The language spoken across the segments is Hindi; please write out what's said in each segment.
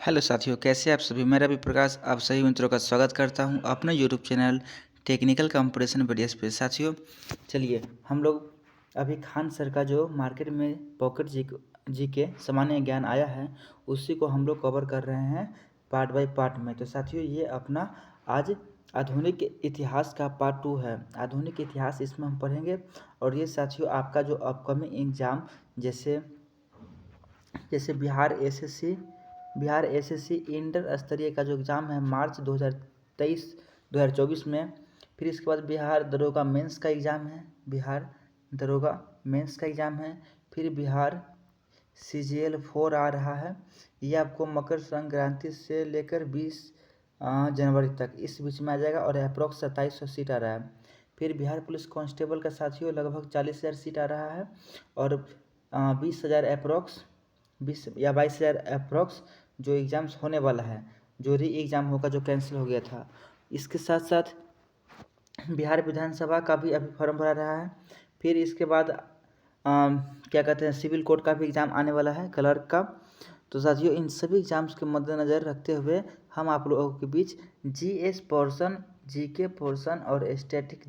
हेलो साथियों, कैसे आप सभी। मैं रवि प्रकाश आप सभी मित्रों का स्वागत करता हूं अपने YouTube channel technical competition videos पे। साथियों चलिए हम लोग अभी खान सर का जो मार्केट में पॉकेट जी के सामान्य ज्ञान आया है उसी को हम लोग कवर कर रहे हैं पार्ट बाय पार्ट में। तो साथियों ये अपना आज आधुनिक इतिहास का पार्ट 2 है। आधुनिक इतिहास इसमें हम पढ़ेंगे। और ये साथियों आपका जो अपकमिंग एग्ज़ाम जैसे बिहार एसएससी इंटर स्तरीय का जो एग्ज़ाम है मार्च 2024 में। फिर इसके बाद बिहार दरोगा मेंस का एग्ज़ाम है, बिहार दरोगा मेंस का एग्ज़ाम है। फिर बिहार CGL 4 आ रहा है। ये आपको मकर संक्रांति से लेकर 20 जनवरी तक इस बीच में आ जाएगा और अप्रॉक्स 2700 सीट आ रहा है। फिर बिहार पुलिस कांस्टेबल का साथियों लगभग 40,000 सीट आ रहा है और 20,000 अप्रॉक्स 20 या 22,000 अप्रॉक्स जो एग्ज़ाम्स होने वाला है, जो री एग्ज़ाम होगा जो कैंसिल हो गया था। इसके साथ साथ बिहार विधानसभा का भी अभी फॉर्म भरा रहा है। फिर इसके बाद क्या कहते हैं सिविल कोर्ट का भी एग्ज़ाम आने वाला है, क्लर्क का। तो साथियों इन सभी एग्ज़ाम्स के मद्देनज़र रखते हुए हम आप लोगों के बीच GS पोर्शन, GK पोर्शन और स्टैटिक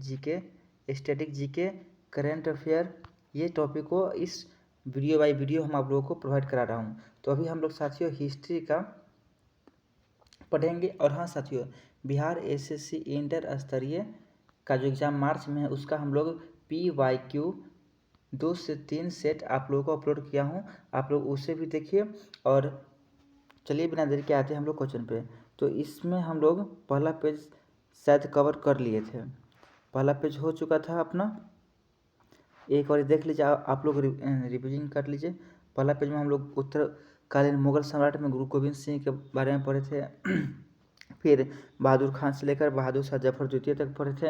GK करेंट अफेयर ये टॉपिक को इस वीडियो बाय वीडियो हम आप लोगों को प्रोवाइड करा रहा हूँ। तो अभी हम लोग साथियों हिस्ट्री का पढ़ेंगे। और हाँ साथियों, बिहार एसएससी इंटर स्तरीय का जो एग्ज़ाम मार्च में है उसका हम लोग PYQ 2 से 3 सेट आप लोगों को अपलोड किया हूँ, आप लोग उसे भी देखिए। और चलिए बिना देरी के आते हैं हम लोग क्वेश्चन पे। तो इसमें हम लोग पहला पेज शायद कवर कर लिए थे, पहला पेज हो चुका था अपना। एक बार देख लीजिए, आप लोग रिविजन कर लीजिए। पहला पेज में हम लोग उत्तरकालीन मुगल सम्राट में गुरु गोविंद सिंह के बारे में पढ़े थे। फिर बहादुर खान से लेकर बहादुर शाह जफर द्वितीय तक पढ़े थे।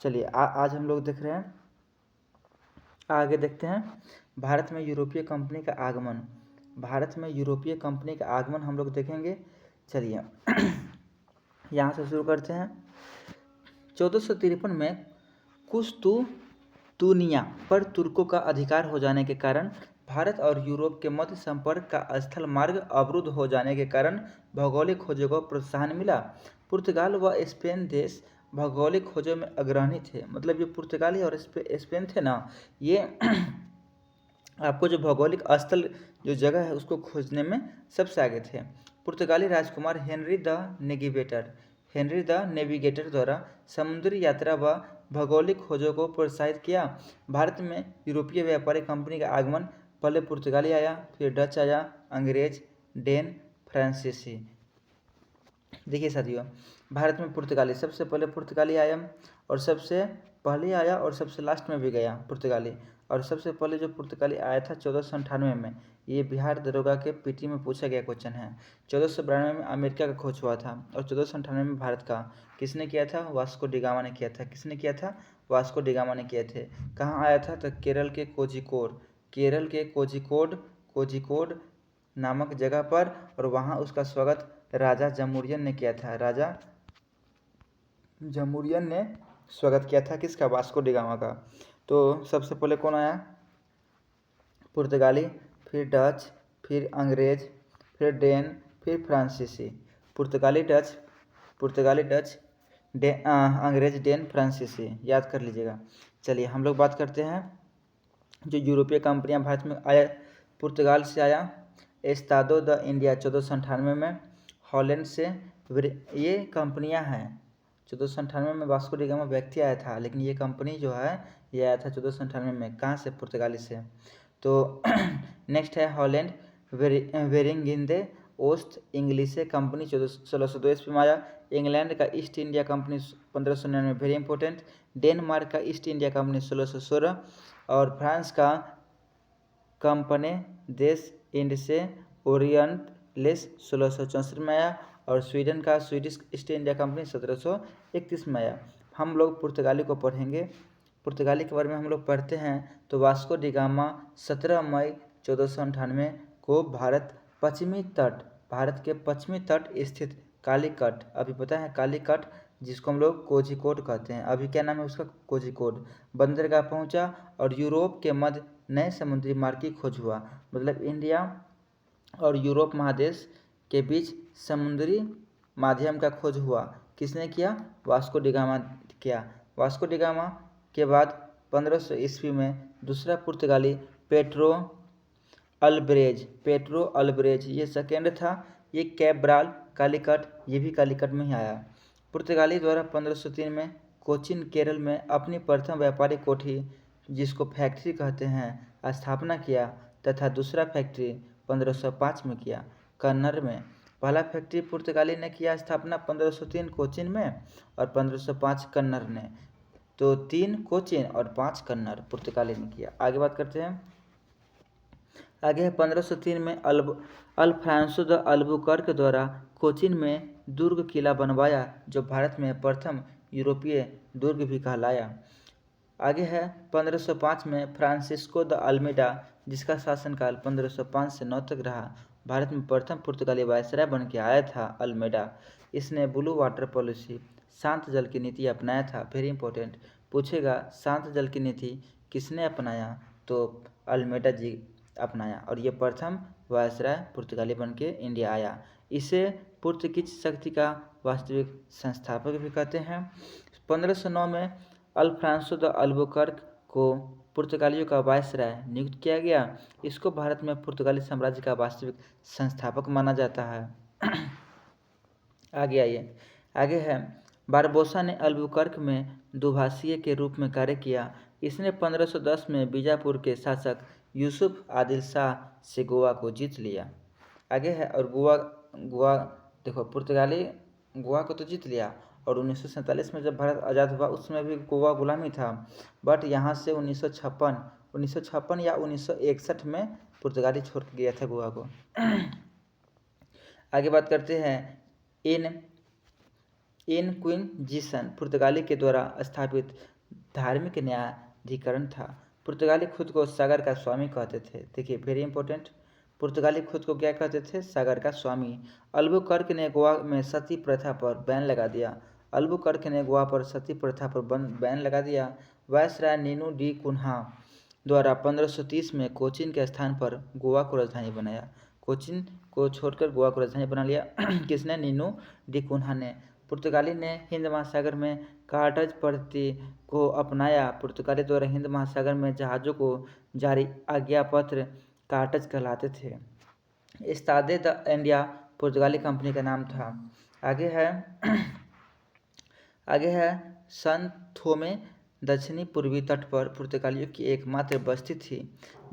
चलिए आज हम लोग देख रहे हैं, आगे देखते हैं। भारत में यूरोपीय कंपनी का आगमन, भारत में यूरोपीय कंपनी का आगमन हम लोग देखेंगे। चलिए यहाँ से शुरू करते हैं। 1453 में कुस्तुतुनिया पर तुर्कों का अधिकार हो जाने के कारण भारत और यूरोप के मध्य संपर्क का स्थल मार्ग अवरुद्ध हो जाने के कारण भौगोलिक खोजों को प्रोत्साहन मिला। पुर्तगाल व स्पेन देश भौगोलिक खोजों में अग्रणी थे। मतलब ये पुर्तगाली और स्पेन थे ना, ये आपको जो भौगोलिक स्थल जो जगह है उसको खोजने में सबसे आगे थे। पुर्तगाली राजकुमार हेनरी द नेविगेटर द्वारा समुद्री यात्रा व भौगोलिक खोजों को प्रोत्साहित किया। भारत में यूरोपीय व्यापारिक कंपनी का आगमन, पहले पुर्तगाली आया, फिर डच आया, अंग्रेज, डेन, फ्रांसीसी। देखिए साथियों, भारत में पुर्तगाली सबसे पहले पुर्तगाली आया और सबसे पहले आया और सबसे लास्ट में भी गया पुर्तगाली। और सबसे पहले जो पुर्तगाली आया था 1498 में, ये बिहार दरोगा के पीटी में पूछा गया क्वेश्चन है। 1492 में अमेरिका का खोज हुआ था और 1498 में भारत का किसने किया था? वास्को डिगामा ने किया था। किसने किया था? वास्को डिगामा ने किए थे। कहाँ आया था? तो केरल के कोझिकोड नामक जगह पर, और वहाँ उसका स्वागत राजा जमूरियन ने किया था। राजा जमूरियन ने स्वागत किया था किसका? वास्को डिगामा का। तो सबसे पहले कौन आया? पुर्तगाली, फिर डच, फिर अंग्रेज, फिर डेन, फिर फ्रांसीसी। पुर्तगाली, डच, अंग्रेज, डेन, फ्रांसीसी, याद कर लीजिएगा। चलिए हम लोग बात करते हैं जो यूरोपीय कंपनियां भारत में आया। पुर्तगाल से आया एस्तादो द इंडिया 1498 में, हॉलैंड से ये कंपनियां हैं। 1498 में वास्को डिगामा व्यक्ति आया था, लेकिन ये कंपनी जो है ये आया था 1498 में। कहाँ से? पुर्तगाली से। तो नेक्स्ट है हॉलैंड, वेरिंगिंदे ओस्ट इंग्लिश कंपनी 1602 ईस्वी में आया। इंग्लैंड का east India company 1599, very important. Denmark का ईस्ट इंडिया कंपनी 1616 और फ्रांस का कंपनी देश इंड से ओरिएंटलेस 1664 में आया और स्वीडन का स्वीडिश ईस्ट इंडिया कंपनी 1731 में आया। हम लोग पुर्तगाली को पढ़ेंगे। पुर्तगाली के बारे में हम लोग पढ़ते हैं तो वास्को डिगामा 17 मई 1498 को भारत के पश्चिमी तट स्थित कालीकट, अभी पता है कालीकट जिसको हम लोग कोझिकोड कहते हैं, अभी क्या नाम है उसका? कोझिकोड बंदरगाह पहुंचा और यूरोप के मध्य नए समुद्री मार्ग की खोज हुआ। मतलब इंडिया और यूरोप महादेश के बीच समुद्री माध्यम का खोज हुआ। किसने किया? वास्को डी गामा किया। वास्को डी गामा के बाद 1500 ईस्वी में दूसरा पुर्तगाली पेट्रो अल्बरेज ये सेकेंड था। ये कैब्राल कालीकट, ये भी कालीकट में ही आया। पुर्तगाली द्वारा 1503 में कोचिन केरल में अपनी प्रथम व्यापारिक कोठी, जिसको फैक्ट्री कहते हैं, स्थापना किया तथा दूसरा फैक्ट्री 1505 में किया कन्नर में। पहला फैक्ट्री पुर्तगाली ने किया स्थापना 1503 कोचिन में और 1505 कन्नर ने। तो 3 कोचिन और 5 कन्नर पुर्तगाली ने किया। आगे बात करते हैं। आगे है 1503 में अल्फ्रांसो द अल्बुकर्क द्वारा कोचिन में दुर्ग किला बनवाया, जो भारत में प्रथम यूरोपीय दुर्ग भी कहलाया। आगे है 1505 में फ्रांसिस्को द अल्मीडा, जिसका शासनकाल 1505 से 9 तक रहा, भारत में प्रथम पुर्तगाली वायसराय बन के आया था अल्मेडा। इसने ब्लू वाटर पॉलिसी, शांत जल की नीति अपनाया था। वेरी इंपॉर्टेंट, पूछेगा शांत जल की नीति किसने अपनाया? तो अल्मेडा जी अपनाया, और ये प्रथम वायसराय पुर्तगाली बन के इंडिया आया। इसे पुर्तगीज शक्ति का वास्तविक संस्थापक भी कहते हैं। 1509 में अल्फ्रांसो द अल्बुकर्क को पुर्तगालियों का वायसराय नियुक्त किया गया। इसको भारत में पुर्तगाली साम्राज्य का वास्तविक संस्थापक माना जाता है। आगे आइए। आगे है बारबोसा ने अल्बुकर्क में दुभाषीय के रूप में कार्य किया। इसने 1510 में बीजापुर के शासक यूसुफ आदिल शाह से गोवा को जीत लिया। आगे है, और गोवा देखो, पुर्तगाली गोवा को तो जीत लिया, और 1947 में जब भारत आज़ाद हुआ उसमें भी गोवा गुलामी था। बट यहाँ से 1956 या 1961 में पुर्तगाली छोड़ के गया था गोवा को। आगे बात करते हैं। इनक्विजिशन पुर्तगाली के द्वारा स्थापित धार्मिक न्यायाधिकरण था। पुर्तगाली खुद को सागर का स्वामी कहते थे। देखिए, वेरी इंपॉर्टेंट, पुर्तगाली खुद को क्या कहते थे? सागर का स्वामी। अल्बुकर्क ने गोवा में सती प्रथा पर बैन लगा दिया। अल्बुकर्क ने गोवा पर सती प्रथा पर बैन लगा दिया। वायसराय नीनू डी कुन्हा द्वारा 1530 में कोचीन के स्थान पर गोवा को राजधानी बनाया। कोचीन को छोड़कर गोवा को राजधानी बना लिया। किसने? नीनू डी कुन्हा ने। पुर्तगाली ने हिंद महासागर में कार्टज पद्धति को अपनाया। पुर्तगाली द्वारा हिंद महासागर में जहाज़ों को जारी आज्ञापत्र कार्टज कहलाते थे। एस्तादे द इंडिया पुर्तगाली कंपनी का नाम था। आगे है सन थोमे दक्षिणी पूर्वी तट पर पुर्तगालियों की एकमात्र बस्ती थी।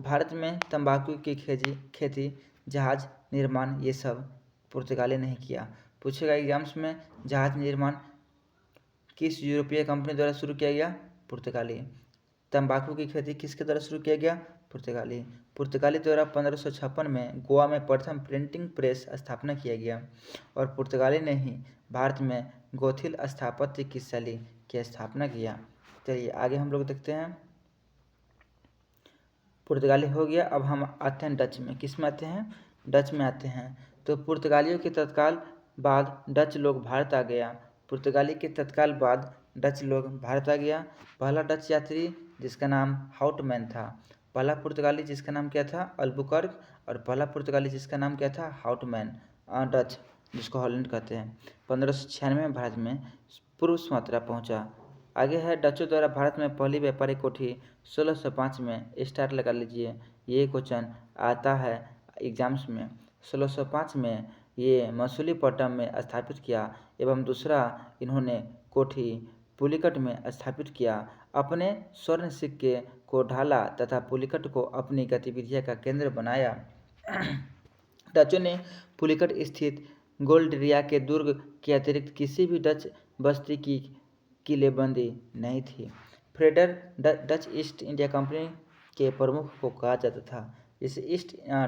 भारत में तंबाकू की खेती, जहाज निर्माण, ये सब पुर्तगाली नहीं किया। पूछेगा एग्जाम्स में, जहाज निर्माण किस यूरोपीय कंपनी द्वारा शुरू किया गया? पुर्तगाली। तंबाकू की खेती किसके द्वारा शुरू किया गया? पुर्तगाली। पुर्तगाली द्वारा 1556 में गोवा में प्रथम प्रिंटिंग प्रेस स्थापना किया गया, और पुर्तगाली ने ही भारत में गोथिल स्थापत्य की शैली की स्थापना किया। चलिए आगे हम लोग देखते हैं। पुर्तगाली हो गया। अब हम आते हैं डच में। किस में आते हैं? डच में आते हैं। तो पुर्तगालियों के तत्काल बाद डच लोग भारत आ गया। पुर्तगाली के तत्काल बाद डच लोग भारत आ गया। पहला डच यात्री जिसका नाम हाउटमैन था। पहला पुर्तगाली जिसका नाम क्या था? अल्बुकर्क। और पहला पुर्तगाली जिसका नाम क्या था? हाउटमैन। डच, जिसको हॉलैंड कहते हैं, 1596 में भारत में पूर्व सुमात्रा पहुंचा। आगे है डचों द्वारा भारत में पहली व्यापारिक कोठी 1605 में। स्टार लगा लीजिए, ये क्वेश्चन आता है एग्जाम्स में। 1605 में ये मसूलीपट्टनम में स्थापित किया, एवं दूसरा इन्होंने कोठी पुलिकट में स्थापित किया। अपने स्वर्ण सिक्के को ढाला तथा पुलिकट को अपनी गतिविधियों का केंद्र बनाया। डचों ने पुलिकट स्थित गोल्डरिया के दुर्ग के अतिरिक्त किसी भी डच बस्ती की किलेबंदी नहीं थी। Freder Dutch east India company के प्रमुख को कहा जाता था। इस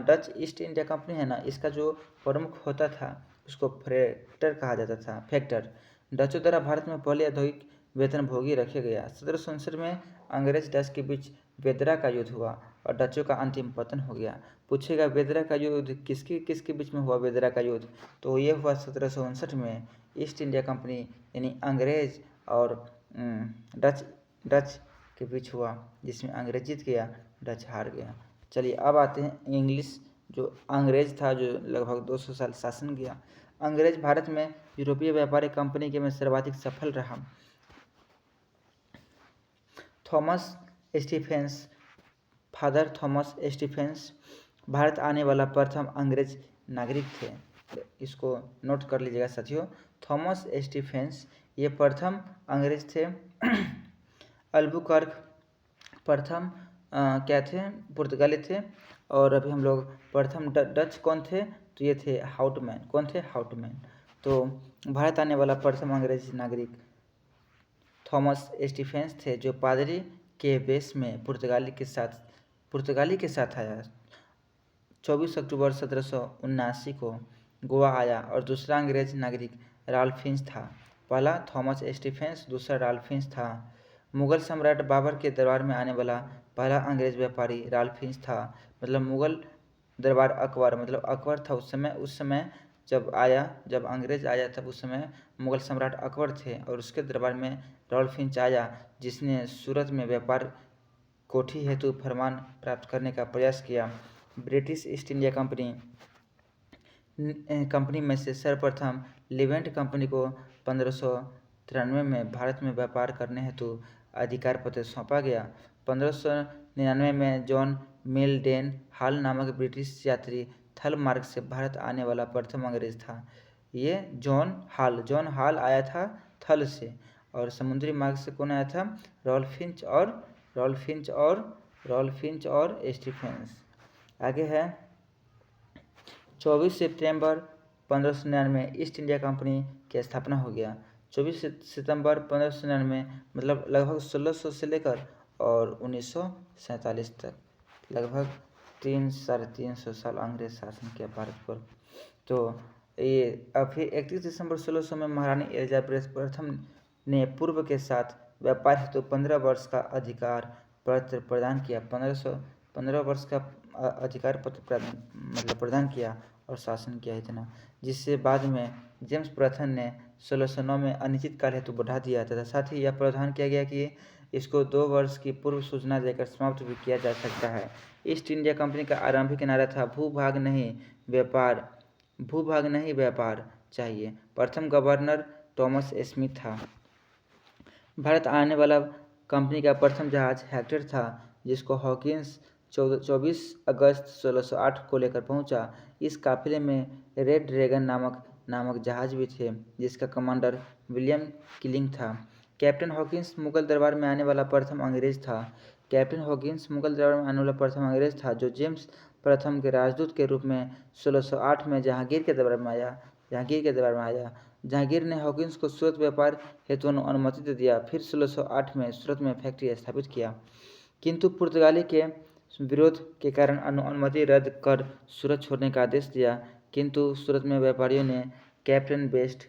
डच ईस्ट इंडिया कंपनी है ना, इसका जो प्रमुख होता था उसको फ्रेटर कहा जाता था। फैक्टर। डचों द्वारा भारत में पहले औद्योगिक वेतनभोगी रखे गया। 1769 में अंग्रेज डच के बीच वेदरा का युद्ध हुआ और डचों का अंतिम पतन हो गया। पूछेगा वेदरा का युद्ध किसके बीच में हुआ? वेदरा का युद्ध तो ये हुआ 1759 में ईस्ट इंडिया कंपनी यानी अंग्रेज और डच के बीच हुआ, जिसमें अंग्रेज जीत गया, डच हार गया। चलिए अब आते हैं इंग्लिश जो अंग्रेज था, जो लगभग 200 साल शासन किया। अंग्रेज भारत में यूरोपीय व्यापारिक कंपनी के में सर्वाधिक सफल रहा। Thomas Stephens, father Thomas Stephens Bharat आने वाला प्रथम अंग्रेज नागरिक थे। इसको नोट कर लीजिएगा साथियों, थॉमस स्टीफेंस ये प्रथम अंग्रेज थे। अल्बुकर्क प्रथम क्या थे, पुर्तगाली थे। और अभी हम लोग प्रथम डच कौन थे, तो ये थे हाउटमैन। कौन थे, हाउटमैन। तो भारत आने वाला प्रथम अंग्रेज नागरिक थॉमस स्टीफेंस थे, जो पादरी के वेश में पुर्तगाली के साथ आया। 24 अक्टूबर 1779 को गोवा आया। और दूसरा अंग्रेज नागरिक राल्फ फिंच था। पहला थॉमस स्टीफेंस, दूसरा राल्फ फिंच था। मुगल सम्राट बाबर के दरबार में आने वाला पहला अंग्रेज व्यापारी राल्फ फिंच था। मतलब मुगल दरबार अकबर, मतलब अकबर था उस समय जब अंग्रेज आया तब उस समय मुगल सम्राट अकबर थे। और उसके दरबार में राल्फ फिंच आया, जिसने सूरत में व्यापार कोठी हेतु फरमान प्राप्त करने का प्रयास किया। ब्रिटिश ईस्ट इंडिया कंपनी में से सर्वप्रथम लिवेंट कंपनी को 1593 में भारत में व्यापार करने हेतु अधिकार पत्र सौंपा गया। 1599 में जॉन मिल्डेन हॉल नामक ब्रिटिश यात्री थल मार्ग से भारत आने वाला प्रथम अंग्रेज था। ये जॉन हॉल आया था थल से, और समुद्री मार्ग से कौन आया था, राल्फ फिंच और स्टीफेंस। आगे है 24 सितंबर 1599 ईस्ट इंडिया कंपनी की स्थापना हो गया। 24 सितंबर 1599 मतलब लगभग 1600 से लेकर और 1947 तक लगभग 300-350 साल अंग्रेज शासन किया भारत पर। तो ये फिर 31 दिसंबर 1600 में महारानी एलिजाबेथ प्रथम ने पूर्व के साथ व्यापार हेतु 15 वर्ष का अधिकार पत्र प्रदान किया। 15 वर्ष का अधिकार पत्र मतलब प्रदान किया और शासन किया इतना, जिससे बाद में जेम्स प्रथम ने 1609 में अनिश्चितकाल हेतु बढ़ा दिया तथा साथ ही यह प्रावधान किया गया कि इसको 2 वर्ष की पूर्व सूचना देकर समाप्त भी किया जा सकता है। ईस्ट इंडिया कंपनी का आरंभिक नारा था भूभाग नहीं व्यापार चाहिए। प्रथम गवर्नर थॉमस स्मिथ था। भारत आने वाला कंपनी का प्रथम जहाज हेक्टर था, जिसको हॉकिंस 24 अगस्त 1608 को लेकर पहुंचा। इस काफिले में रेड ड्रैगन नामक जहाज भी थे, जिसका कमांडर विलियम किलिंग था। कैप्टन हॉकिंस मुगल दरबार में आने वाला प्रथम अंग्रेज था, जो जेम्स प्रथम के राजदूत के रूप में 1608 में जहांगीर के दरबार में आया। जहांगीर ने हॉकिंस को सूरत व्यापार हेतु अनुमति दे दिया। फिर 1608 में सूरत में फैक्ट्री स्थापित किया, किंतु पुर्तगाली के विरोध के कारण अनुमति रद्द कर सूरत छोड़ने का आदेश दिया। किंतु सूरत में व्यापारियों ने कैप्टन बेस्ट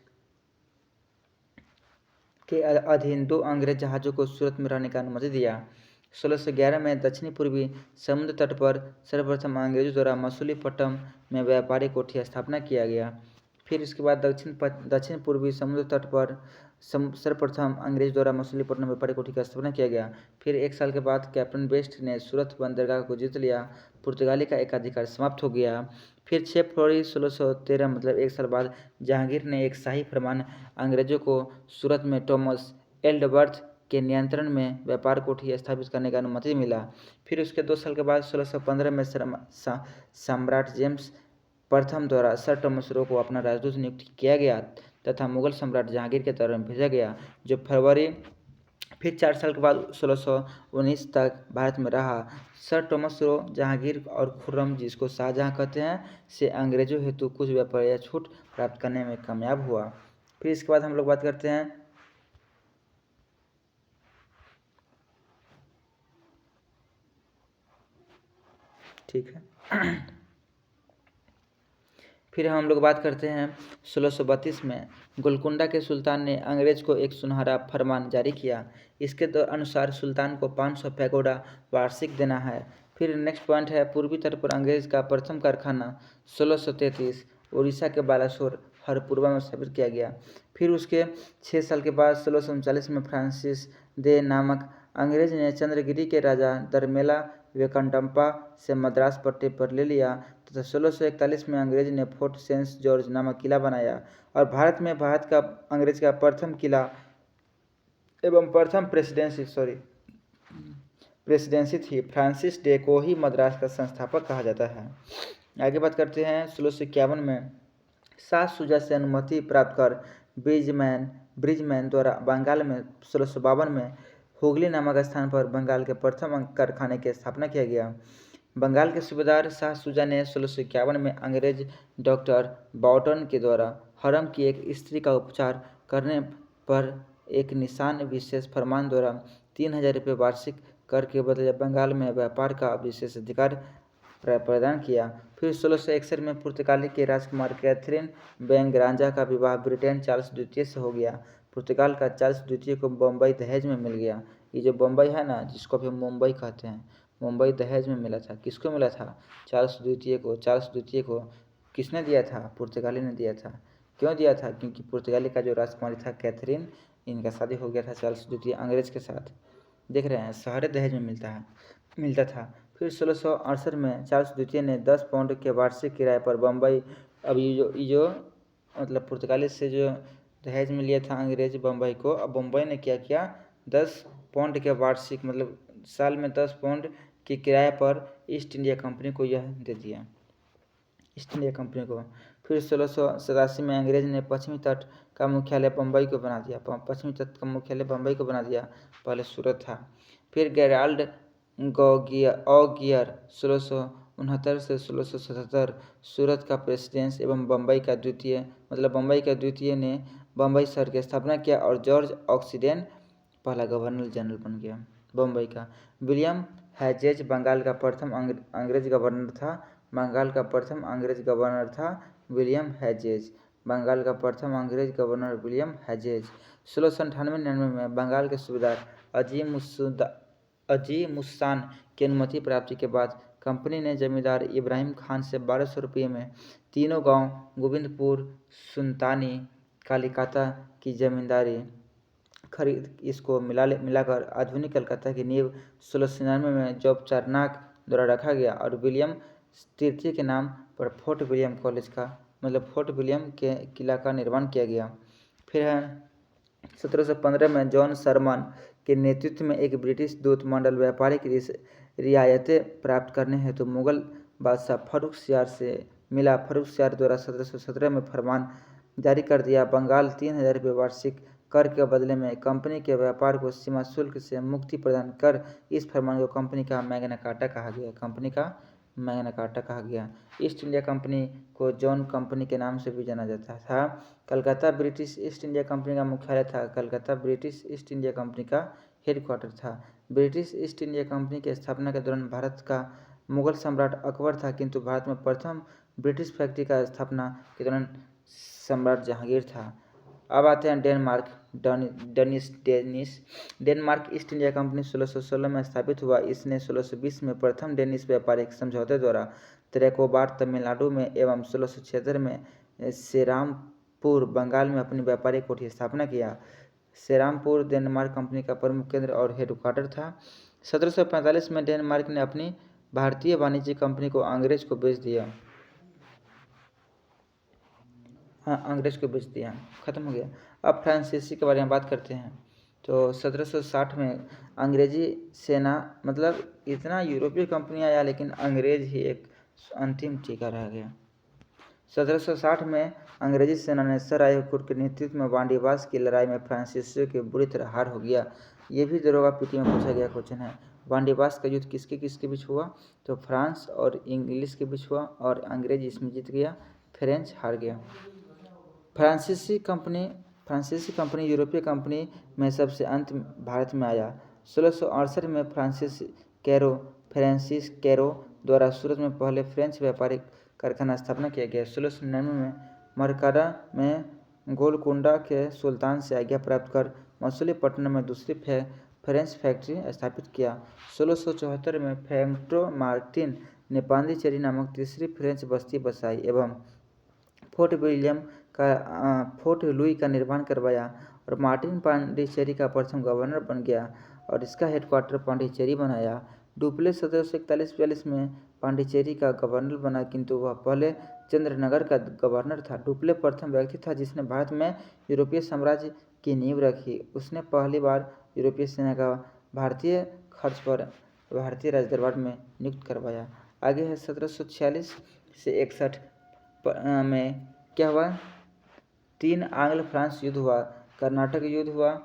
के अधीन 2 अंग्रेज जहाज़ों को सूरत में रहने का अनुमति दिया। 1611 में दक्षिणी पूर्वी समुद्र तट पर सर्वप्रथम अंग्रेजों द्वारा मसूलीपट्टनम में व्यापारिक कोठी स्थापना किया गया। फिर इसके बाद दक्षिण पूर्वी समुद्र तट पर सर्वप्रथम अंग्रेज द्वारा मसूलीपट्टनम में व्यापारिक कोठी का स्थापना किया गया। फिर 1 साल के बाद कैप्टन बेस्ट ने सूरत बंदरगाह को जीत लिया। पुर्तगाली का एकाधिकार समाप्त हो गया। फिर 6 फरवरी 1613 मतलब 1 साल बाद जहांगीर ने एक शाही फरमान अंग्रेजों को सूरत में थॉमस एल्डवर्थ के नियंत्रण में व्यापार कोठी स्थापित करने का अनुमति मिला। फिर उसके 2 साल के बाद 1615 में सम्राट जेम्स प्रथम द्वारा सर थॉमस रो को अपना राजदूत नियुक्त किया गया तथा मुगल सम्राट जहांगीर के दरबार में भेजा गया, जो फरवरी। फिर 4 साल के बाद 1619 तक भारत में रहा। सर थॉमस रो जहांगीर और खुर्रम, जिसको शाहजहां कहते हैं, से अंग्रेजों हेतु कुछ व्यापारिक छूट प्राप्त करने में कामयाब हुआ। फिर इसके बाद हम लोग बात करते हैं ठीक है। फिर हम लोग बात करते हैं 1632 में गोलकुंडा के सुल्तान ने अंग्रेज को एक सुनहरा फरमान जारी किया। इसके अनुसार सुल्तान को 500 पैगोडा वार्षिक देना है। फिर नेक्स्ट पॉइंट है पूर्वी तट पर अंग्रेज का प्रथम कारखाना 1633 उड़ीसा के बालासोर हरपुरवा में स्थापित किया गया। फिर उसके 6 साल के बाद 1639 में फ्रांसिस दे नामक अंग्रेज ने चंद्रगिरी के राजा दरमेला वेंकटप्पा से मद्रास पट्टे पर ले लिया तथा 1641 में अंग्रेज ने फोर्ट सेंट जॉर्ज नामक किला बनाया और भारत में भारत का अंग्रेज का प्रथम किला एवं प्रथम प्रेसिडेंसी थी। फ्रांसिस डे को ही मद्रास का संस्थापक कहा जाता है। आगे बात करते हैं 1651 में शाह शुजा से अनुमति प्राप्त कर ब्रिजमैन द्वारा बंगाल में 1652 में हुगली नामक स्थान पर बंगाल के प्रथम कारखाने की स्थापना किया गया। बंगाल के सूबेदार शाह शुजा ने 1651 में अंग्रेज डॉक्टर बॉटन के द्वारा हरम की एक स्त्री का उपचार करने पर एक निशान विशेष फरमान द्वारा 3000 रुपये वार्षिक कर के बदले बंगाल में व्यापार का विशेष अधिकार प्रदान किया। फिर 1661 में पुर्तगाली के राजकुमार कैथरीन बेंगरांजा का विवाह ब्रिटेन चार्ल्स द्वितीय से हो गया। पुर्तगाल का चार्ल्स द्वितीय को बम्बई दहेज में मिल गया। ये जो बम्बई है ना, जिसको अभी मुंबई कहते हैं, मुंबई दहेज में मिला था। किसको मिला था? चार्ल्स द्वितीय को। चार्ल्स द्वितीय को किसने दिया था? पुर्तगाली ने दिया था। क्यों दिया था? क्योंकि पुर्तगाली का जो राजकुमारी था कैथरीन, इनका शादी हो गया था चार्ल्स द्वितीय अंग्रेज के साथ। देख रहे हैं, शहर दहेज में मिलता था। फिर 1668 में चार्ल्स द्वितीय ने 10 पाउंड के वार्षिक किराए पर बम्बई, अब ये जो मतलब पुर्तगाली से जो दहेज में लिया था अंग्रेज बम्बई को, अब बम्बई ने क्या किया, 10 पाउंड के वार्षिक मतलब साल में 10 पाउंड के किराए पर ईस्ट इंडिया कंपनी को यह दे दिया, ईस्ट इंडिया कंपनी को। फिर 1687 में अंग्रेज ने पश्चिमी तट का मुख्यालय बम्बई को बना दिया। पश्चिमी तट का मुख्यालय बम्बई को बना दिया, पहले सूरत था। फिर गेराल्ड ऑगियर 1669 से 1677 सूरत का प्रेसिडेंट एवं बम्बई का द्वितीय ने बम्बई शहर की स्थापना किया और जॉर्ज ऑक्सीडेन पहला गवर्नर जनरल बन गया बम्बई का। विलियम हैजेज बंगाल का प्रथम अंग्रेज गवर्नर था। बंगाल का प्रथम अंग्रेज गवर्नर था विलियम हैजेज। बंगाल का प्रथम अंग्रेज गवर्नर विलियम हैजेज। 1698-99 में बंगाल के सूबेदार अजीमुस्सान की अनुमति प्राप्ति के बाद कंपनी ने जमींदार इब्राहिम खान से 1200 रुपये में तीनों गांव गोविंदपुर, सुल्तानी, कालीकाता की जमींदारी खरीद इसको मिलाकर आधुनिक कलकत्ता की नींव 1699 में जॉब चारनाक द्वारा रखा गया और विलियम तृतीय के नाम पर फोर्ट विलियम कॉलेज का फोर्ट विलियम के किला का निर्माण किया गया। फिर है 1715 में जॉन सरमन के नेतृत्व में एक ब्रिटिश दूत मंडल व्यापारिक रियायतें प्राप्त करने हेतु मुगल बादशाह फर्रुख सियार से मिला। फर्रुख सियार द्वारा 1717 में फरमान जारी कर दिया। बंगाल 3000 रुपये वार्षिक कर के बदले में कंपनी के व्यापार को सीमा शुल्क से मुक्ति प्रदान कर इस फरमान को कंपनी का मैग्ना कार्टा कहा गया। ईस्ट इंडिया कंपनी को जॉन कंपनी के नाम से भी जाना जाता था। Calcutta British east India company का मुख्यालय था। Calcutta British east India company का हेडक्वार्टर था। ब्रिटिश ईस्ट इंडिया कंपनी की स्थापना के दौरान भारत का मुगल सम्राट अकबर था, किंतु भारत में प्रथम ब्रिटिश फैक्ट्री का स्थापना के दौरान सम्राट जहांगीर था। अब आते हैं Denmark. Denmark east India company 1616 में स्थापित हुआ। इसने 1620 में प्रथम डेनिश व्यापारिक समझौते द्वारा त्रेकोबार तमिलनाडु में एवं 1676 में सेरामपुर बंगाल में अपनी व्यापारिक कोठी की स्थापना किया। सेरामपुर डेनमार्क कंपनी का प्रमुख केंद्र और हेडक्वार्टर था। 1745 में डेनमार्क ने अपनी भारतीय वाणिज्य कंपनी को अंग्रेज को बेच दिया। खत्म हो गया। अब फ्रांसीसी के बारे में बात करते हैं। तो 1760 में अंग्रेजी सेना इतना यूरोपीय कंपनी आया, लेकिन अंग्रेज ही एक अंतिम टीका रह गया। 1760 में अंग्रेजी सेना ने सर आयुकुर के नेतृत्व में वांडीवास की लड़ाई में फ्रांसीसियों की बुरी तरह हार हो गया। ये भी दरोगा पीटी में पूछा गया क्वेश्चन है। वांडीवास का युद्ध किसके बीच हुआ? तो फ्रांस और इंग्लिश के बीच हुआ और अंग्रेज इसमें जीत गया, फ्रेंच हार गया। फ्रांसीसी कंपनी यूरोपीय कंपनी में सबसे अंत भारत में आया। 1668 में फ्रांसिस कैरो द्वारा सूरत में पहले फ्रेंच व्यापारिक कारखाना स्थापना किया गया। 1699 में मरकाड़ा में गोलकुंडा के सुल्तान से आज्ञा प्राप्त कर मछलीपट्टनम में दूसरी फ्रेंच फैक्ट्री स्थापित किया। 1674 में फ्रैंको मार्टिन ने पांडिचेरी नामक तीसरी फ्रेंच बस्ती बसाई एवं फोर्ट लुई का निर्माण करवाया और मार्टिन पांडिचेरी का प्रथम गवर्नर बन गया और इसका हेडक्वार्टर पांडिचेरी बनाया। डुप्ले 1741-42 में पांडिचेरी का गवर्नर बना, किंतु वह पहले चंद्रनगर का गवर्नर था। डुप्ले प्रथम व्यक्ति था जिसने भारत में यूरोपीय साम्राज्य की नींव रखी। उसने पहली बार यूरोपीय सेना का भारतीय खर्च पर भारतीय राजदरबार में नियुक्त करवाया। आगे है 1746 से 61 में क्या हुआ? 3 आंग्ल फ्रांस युद्ध हुआ। कर्नाटक युद्ध हुआ,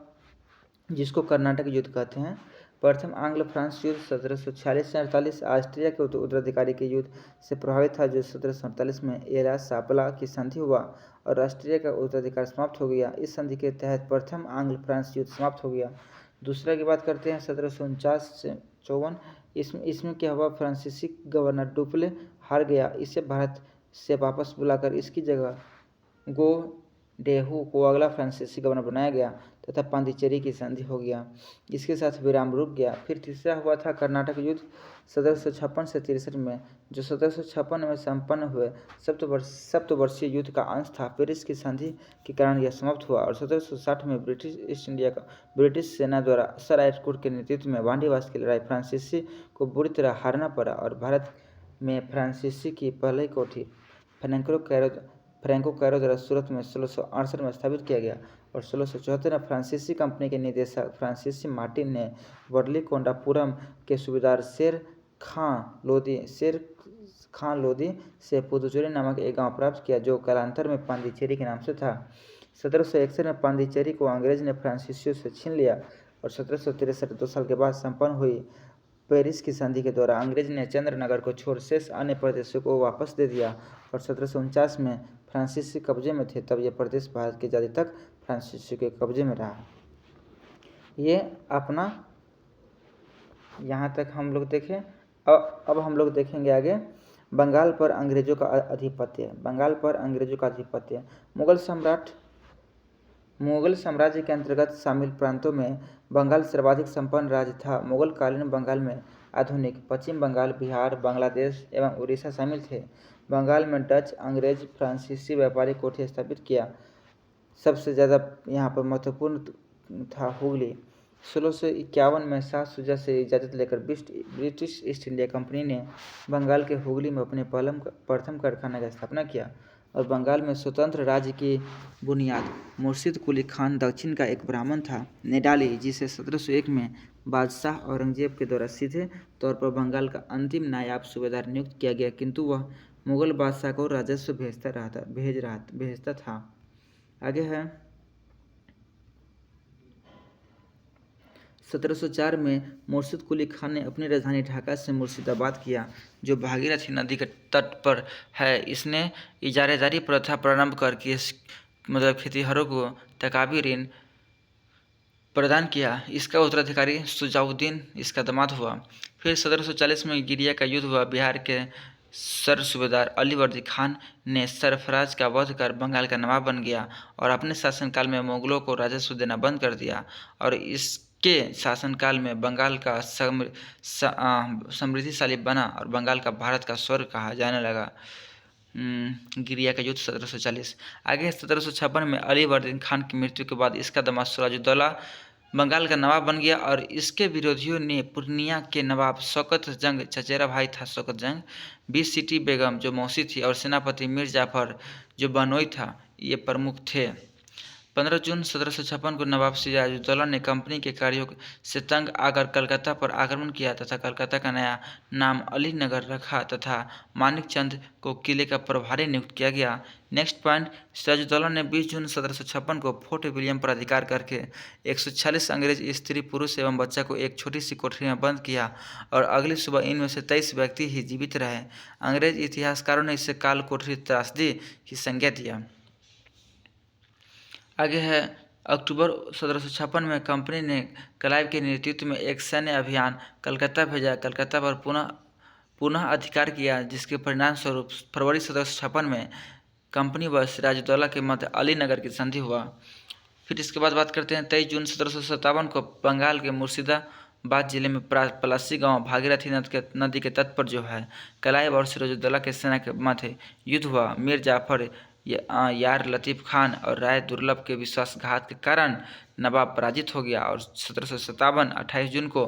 जिसको कर्नाटक युद्ध कहते हैं। प्रथम आंग्ल फ्रांस युद्ध 1746 से 48 ऑस्ट्रिया के उत्तराधिकारी के युद्ध से प्रभावित था, जो 1748 में एरा सापला की संधि हुआ और ऑस्ट्रिया का उत्तराधिकार समाप्त हो गया। इस संधि के तहत प्रथम आंग्ल फ्रांस युद्ध समाप्त हो गया। दूसरा की बात करते हैं 1749 से 54। इसमें क्या हुआ? फ्रांसीसी गवर्नर डुप्ले हार गया। इसे भारत से वापस बुलाकर इसकी जगह गोडेहू को अगला फ्रांसीसी गवर्नर बनाया गया तथा पांडिचेरी की संधि हो गया। इसके साथ विराम रुक गया। फिर तीसरा हुआ था कर्नाटक युद्ध 1756 से 63 में, जो 1756 में संपन्न हुए सप्तवर्षीय युद्ध का अंश था। पेरिस की संधि के कारण यह समाप्त हुआ और 1760 में ब्रिटिश सेना द्वारा सर आइटकोट के नेतृत्व में वांडीवास की लड़ाई फ्रांसीसी को बुरी तरह हारना पड़ा और भारत में फ्रांसीसी की पहली कोठी फ्रैंको कैरो द्वारा सूरत में 1668 में स्थापित किया गया और 1674 में फ्रांसीसी कंपनी के निदेशक फ्रांसीसी मार्टिन ने वडलीकोंडापुरम के सूबेदार शेर खां लोदी से पुदुचेरी नामक एक गांव प्राप्त किया, जो कालांतर में पांडिचेरी के नाम से था। 1761 में पांडिचेरी को अंग्रेज ने फ्रांसीसियों से छीन लिया और 1763 2 साल के बाद संपन्न हुई पेरिस की संधि के द्वारा अंग्रेज ने चंद्रनगर को छोड़ शेष अन्य प्रदेशों को वापस दे दिया और 1749 में फ्रांसीसी कब्जे में थे। तब यह प्रदेश भारत की आज़ादी तक फ्रांसीसी के कब्जे में रहा। ये अपना यहाँ तक हम लोग देखें। अब हम लोग देखेंगे आगे बंगाल पर अंग्रेजों का आधिपत्य। बंगाल पर अंग्रेजों का आधिपत्य। मुगल साम्राज्य के अंतर्गत शामिल प्रांतों में बंगाल सर्वाधिक संपन्न राज्य था। मुगल कालीन बंगाल में आधुनिक पश्चिम बंगाल, बिहार, बांग्लादेश एवं उड़ीसा शामिल थे। बंगाल में डच, अंग्रेज, फ्रांसीसी व्यापारी कोठी स्थापित किया। सबसे ज़्यादा यहाँ पर महत्वपूर्ण था हुगली। 1651 में शाह शुजा से इजाज़त लेकर ब्रिटिश ईस्ट इंडिया कंपनी ने बंगाल के हुगली में अपने प्रथम कारखाना की स्थापना किया और बंगाल में स्वतंत्र राज्य की बुनियाद मुर्शिद कुली खान दक्षिण का एक ब्राह्मण था ने डाली, जिसे 1701 में बादशाह औरंगजेब के द्वारा सीधे तौर पर बंगाल का अंतिम नायाब सूबेदार नियुक्त किया गया, किंतु वह मुगल बादशाह को राजस्व भेजता था। आगे है 1704 में मुर्शिद कुली खान ने अपनी राजधानी ढाका से मुर्शिदाबाद किया, जो भागीरथी नदी के तट पर है। इसने इजारेदारी प्रथा प्रारंभ करके खेतिहरों को तकाबी ऋण प्रदान किया। इसका उत्तराधिकारी सुजाउद्दीन इसका दामाद हुआ। फिर 1740 में गिरिया का युद्ध हुआ। बिहार के सर सूबेदार अलीवर्दी खान ने सरफराज का वध कर बंगाल का नवाब बन गया और अपने शासनकाल में मुगलों को राजस्व देना बंद कर दिया और इसके शासनकाल में बंगाल का समृद्धिशाली बना और बंगाल का भारत का स्वर्ग कहा जाने लगा। गिरिया का युद्ध 1740। आगे 1756 में अलीवर्दी खान की मृत्यु के बाद इसका दामाद सिराजुद्दौला बंगाल का नवाब बन गया और इसके विरोधियों ने पूर्णिया के नवाब शौकत जंग, चचेरा भाई था शौकत जंग, बीस-सिटी बेगम जो मौसी थी और सेनापति मीर जाफर जो बहनोई था, ये प्रमुख थे। 15 जून 1756 को नवाब सिराजुद्दौला ने कंपनी के कार्यों से तंग आकर कलकत्ता पर आक्रमण किया तथा कलकत्ता का नया नाम अली नगर रखा तथा मानिक चंद को किले का प्रभारी नियुक्त किया गया। नेक्स्ट पॉइंट, सिराजुद्दौला ने 20 जून 1756 को फोर्ट विलियम पर अधिकार करके 146 अंग्रेज स्त्री, पुरुष एवं बच्चा को एक छोटी सी कोठरी में बंद किया और अगली सुबह इनमें से 23 व्यक्ति ही जीवित रहे। अंग्रेज इतिहासकारों ने इसे काल कोठरी त्रासदी की संज्ञा दिया। आगे है अक्टूबर 1756 में कंपनी ने क्लाइव के नेतृत्व में एक सैन्य अभियान कलकत्ता भेजा, कलकत्ता पर पुनः अधिकार किया, जिसके परिणाम स्वरूप फरवरी 1756 में कंपनी व सिराजुद्दौला के मध्य अली नगर की संधि हुआ। फिर इसके बाद बात करते हैं 23 जून 1757 को बंगाल के मुर्शिदाबाद जिले में पलासी गांव भागीरथी नदी के तट पर जो है क्लाइव और सिराजुद्दौला के सेना के मध्य युद्ध हुआ। मीर जाफर, यार लतीफ़ खान और राय दुर्लभ के विश्वासघात के कारण नवाब पराजित हो गया और 1757 28 जून को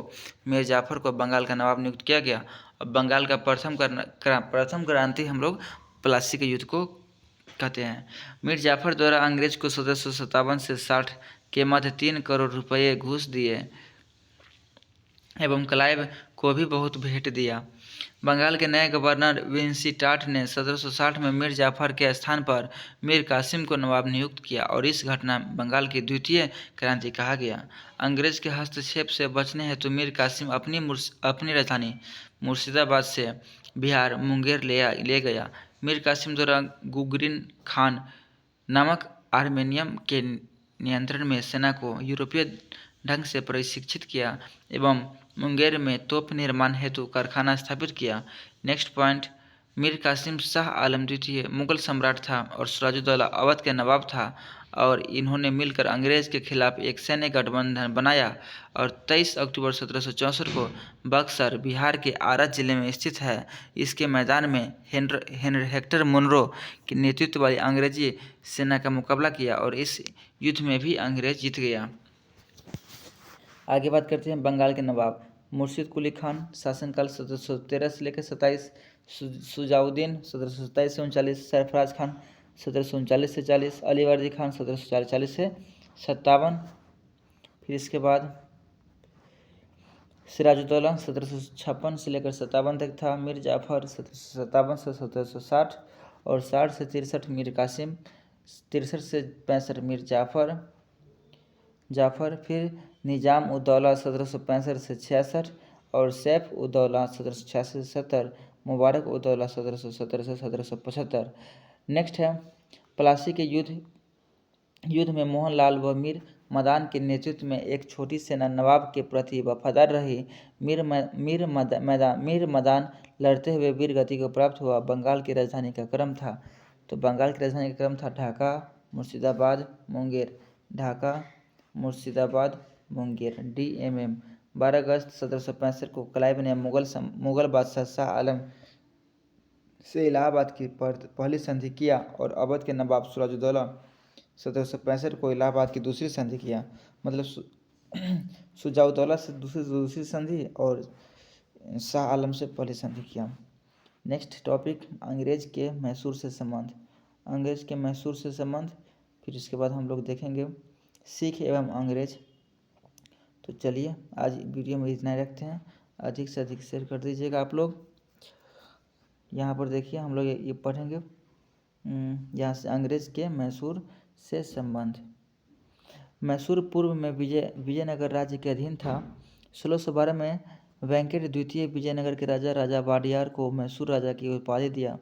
मीर जाफर को बंगाल का नवाब नियुक्त किया गया और बंगाल का प्रथम क्रांति हम लोग प्लासी के युद्ध को कहते हैं। मीर जाफर द्वारा अंग्रेज को 1757 से 60 के मध्य 3 करोड़ रुपये घूस दिए एवं क्लाइव को भी बहुत भेंट दिया। बंगाल के नए गवर्नर विंसीटाट ने 1760 में मीर जाफर के स्थान पर मीर कासिम को नवाब नियुक्त किया और इस घटना बंगाल की द्वितीय क्रांति कहा गया। अंग्रेज के हस्तक्षेप से बचने हेतु मीर कासिम अपनी राजधानी मुर्शिदाबाद से बिहार मुंगेर ले गया। मीर कासिम द्वारा गुगरिन खान नामक आर्मेनियन के नियंत्रण में सेना को यूरोपीय ढंग से प्रशिक्षित किया एवं मुंगेर में तोप निर्माण हेतु कारखाना स्थापित किया। नेक्स्ट पॉइंट, मीर कासिम शाह आलम द्वितीय मुगल सम्राट था और सिराजुद्दौला अवध के नवाब था और इन्होंने मिलकर अंग्रेज के खिलाफ एक सैन्य गठबंधन बनाया और 23 अक्टूबर 1764 को बक्सर बिहार के आरा जिले में स्थित है इसके मैदान में हेक्टर मुनरो के नेतृत्व वाली अंग्रेजी सेना का मुकाबला किया और इस युद्ध में भी अंग्रेज जीत गया। आगे बात करते हैं बंगाल के नवाब। मुर्शिद कुली खान शासनकाल 1713 से लेकर 27, सुजाउद्दीन 1727 से 39, सरफराज खान 1739 से 40, अलीवर्दी खान 1740 से 57। फिर इसके बाद सिराजुद्दौला 1756 से लेकर 57 तक था। मीर जाफर 1757 से 1760 और 60 से 63 मीर कासिम, 63 से 65 मीर जाफर। फिर निजाम उद्दौला 1765 से 66 और सैफ उद्दौला 1786 से 70, मुबारक उद्दौला 1717 से 1775। नेक्स्ट है प्लासी के युद्ध में मोहनलाल व मीर मदान के नेतृत्व में एक छोटी सेना नवाब के प्रति वफादार रही। मीर मदान लड़ते हुए वीर गति को प्राप्त हुआ। बंगाल की राजधानी का क्रम था, तो बंगाल की राजधानी का क्रम था ढाका, मुर्शिदाबाद, मुंगेर। ढाका, मुर्शिदाबाद, मुंगेर। DMM 12 अगस्त 1765 को क्लाइव ने मुगल बादशाह शाह आलम से इलाहाबाद की पहली संधि किया और अवध के नवाब सिराजुद्दौला 1765 को इलाहाबाद की दूसरी संधि किया। मतलब सुजाउद्दौला से दूसरी संधि और शाह आलम से पहली संधि किया। नेक्स्ट टॉपिक, अंग्रेज के मैसूर से संबंध। अंग्रेज के मैसूर से संबंध। फिर इसके बाद हम लोग देखेंगे सिख एवं अंग्रेज। तो चलिए आज वीडियो में इतना ही रखते हैं, अधिक से अधिक शेयर कर दीजिएगा आप लोग। यहाँ पर देखिए हम लोग ये पढ़ेंगे, यहाँ से अंग्रेज के मैसूर से संबंध। मैसूर पूर्व में विजयनगर राज्य के अधीन था। 1612 में वेंकट द्वितीय विजयनगर के राजा वाडियार को मैसूर राजा की उपाधि दिया।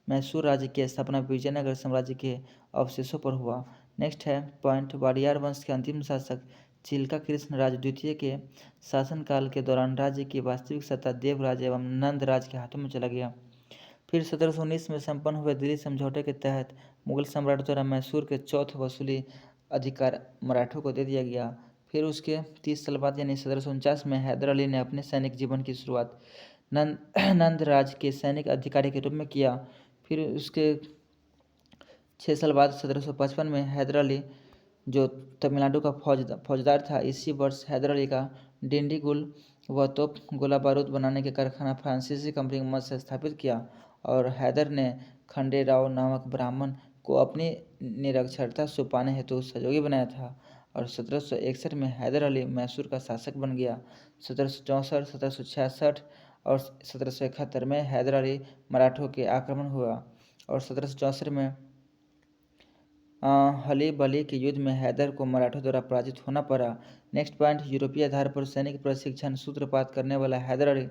मैसूर राज्य की स्थापना विजयनगर साम्राज्य के अवशेषों पर हुआ। नेक्स्ट है पॉइंट, वाडियार वंश के अंतिम शासक चिल्का कृष्ण राज द्वितीय के शासनकाल के दौरान राज्य की वास्तविक सत्ता देवराज एवं नंद राज के हाथों में चला गया। फिर 1719 में संपन्न हुए दिल्ली समझौते के तहत मुगल सम्राट द्वारा मैसूर के चौथ वसूली अधिकार मराठों को दे दिया गया। फिर उसके 30 साल बाद यानी 1749 में हैदर अली ने अपने सैनिक जीवन की शुरुआत नंद राज के सैनिक अधिकारी के रूप में किया। फिर उसके 6 साल बाद 1755 में हैदर अली जो तमिलनाडु का फौजदार था, इसी वर्ष हैदर अली का डिंडीगुल व तोप गोला बारूद बनाने के कारखाना फ्रांसीसी कंपनी की मदद से स्थापित किया और हैदर ने खंडे राव नामक ब्राह्मण को अपनी निरक्षरता छुपाने हेतु सहयोगी बनाया था और 1761 में हैदर अली मैसूर का शासक बन गया। 1764, 1766 और 1771 में हैदर अली मराठों के आक्रमण हुआ और 1764 में हली बली के युद्ध में हैदर को मराठों द्वारा पराजित होना पड़ा। नेक्स्ट पॉइंट, यूरोपीय आधार पर सैनिक प्रशिक्षण सूत्रपात करने वाला हैदर अली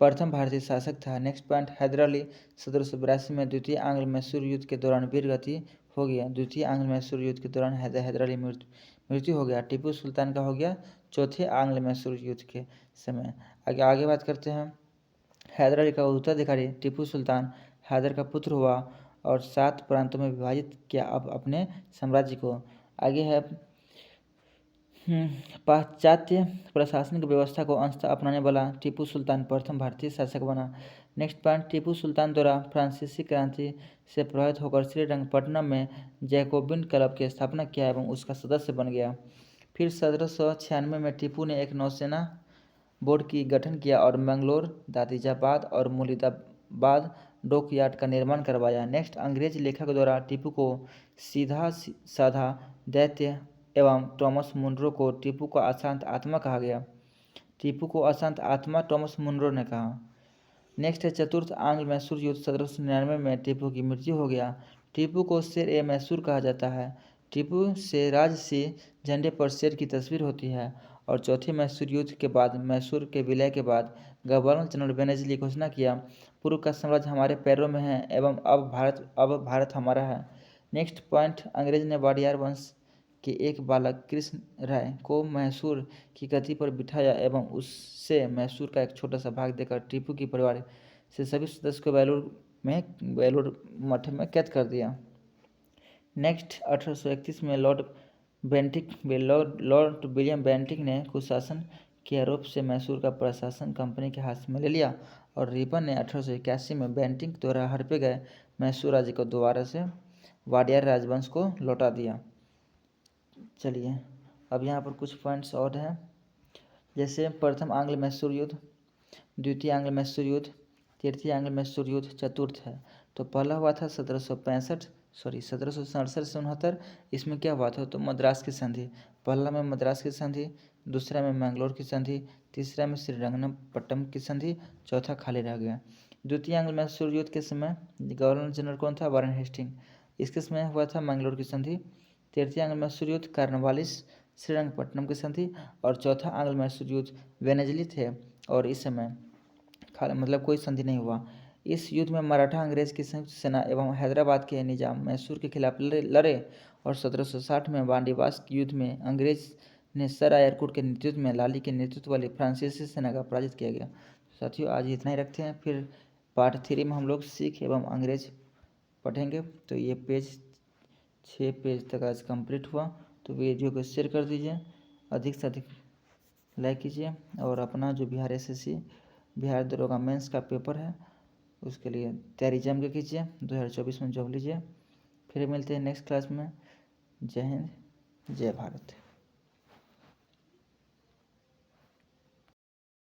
प्रथम भारतीय शासक था। नेक्स्ट पॉइंट, हैदर अली 1782 में द्वितीय आंग्ल मैसूर युद्ध के दौरान वीरगति हो गया। द्वितीय आंग्ल मैसूर युद्ध के दौरान हैदर अली मृत्यु हो गया। टीपू सुल्तान का हो गया चौथे आंग्ल मैसूर युद्ध के समय। आगे बात करते हैं, हैदर अली का उत्तराधिकारी टीपू सुल्तान हैदर का पुत्र हुआ और 7 प्रांतों में विभाजित किया अपने साम्राज्य को। आगे है पाश्चात्य प्रशासनिक व्यवस्था को अंशतः अपनाने वाला टीपू सुल्तान प्रथम भारतीय शासक बना। नेक्स्ट पॉइंट, टीपू सुल्तान द्वारा फ्रांसीसी क्रांति से प्रभावित होकर श्रीरंगपट्टनम में जैकोबिन क्लब की स्थापना किया एवं उसका सदस्य बन गया। फिर 1796 में टीपू ने एक नौसेना बोर्ड की गठन किया और मंगलोर, दातिजाबाद और मुरीदाबाद डॉकयार्ड का निर्माण करवाया। नेक्स्ट, अंग्रेज लेखक द्वारा टीपू को सीधा साधा दैत्य एवं टॉमस मुनरो को टीपू का अशांत आत्मा कहा गया। टीपू को अशांत आत्मा टॉमस मुनरो ने कहा। नेक्स्ट है चतुर्थ आंग्ल मैसूर युद्ध 1799 में टीपू की मृत्यु हो गया। टीपू को शेर ए मैसूर कहा जाता है। टीपू से राजसी झंडे पर शेर की तस्वीर होती है। और चौथे मैसूर युद्ध के बाद मैसूर के विलय के बाद गवर्नर जनरल बेनेजली घोषणा किया, पूर्व का साम्राज्य हमारे पैरों में है एवं अब भारत हमारा है। नेक्स्ट पॉइंट, अंग्रेज ने वाडियार वंश के एक बालक कृष्ण राय को मैसूर की गद्दी पर बिठाया एवं उससे मैसूर का एक छोटा सा भाग देकर टीपू की परिवार से सभी सदस्य को वेलूर मठ में कैद कर दिया। नेक्स्ट, 1831 में लॉर्ड विलियम बेंटिक ने कुशासन के आरोप से मैसूर का प्रशासन कंपनी के हाथ में ले लिया और रिपन ने 1881 में बेंटिक द्वारा हड़पे गए मैसूर राज्य को दोबारा से वाडियार राजवंश को लौटा दिया। चलिए अब यहाँ पर कुछ पॉइंट्स और हैं, जैसे प्रथम आंग्ल मैसूर युद्ध, द्वितीय आंग्ल मैसूर युद्ध, तृतीय आंग्ल मैसूर युद्ध, चतुर्थ है। तो पहला हुआ था 1767 से 69। इसमें क्या हुआ था, तो मद्रास की संधि। पहला में मद्रास की संधि, दूसरा में मैंगलोर की संधि, तीसरा में श्रीरंगपट्टनम की संधि, चौथा खाली रह गया। द्वितीय आंग्ल मैसूर युद्ध के समय गवर्नर जनरल कौन था, वारेन हेस्टिंग। इसके समय हुआ था मैंगलोर की संधि। तृतीय आंग्ल मैसूर युद्ध कार्नवालिस श्रीरंगपट्टनम की संधि और चौथा आंग्ल मैसूर युद्ध वेनेजली थे और इस समय मतलब कोई संधि नहीं हुआ। इस युद्ध में मराठा अंग्रेज की संयुक्त सेना एवं हैदराबाद के निजाम मैसूर के खिलाफ लड़े और 1760 में वांडीवास युद्ध में अंग्रेज ने सर आयरकुट के नेतृत्व में लाली के नेतृत्व वाली फ्रांसीसी सेना का पराजित किया गया। साथियों आज इतना ही रखते हैं, फिर पार्ट 3 में हम लोग सिख एवं अंग्रेज पढ़ेंगे। तो ये 6 पेज तक आज कंप्लीट हुआ। तो वीडियो को शेयर कर दीजिए, अधिक से अधिक लाइक कीजिए और अपना जो बिहार एसएससी बिहार दरोगा मेंस का पेपर है उसके लिए तैयारी जम के कीजिए, 2024 में जॉब लीजिए। फिर मिलते हैं नेक्स्ट क्लास में। जय हिंद, जय भारत।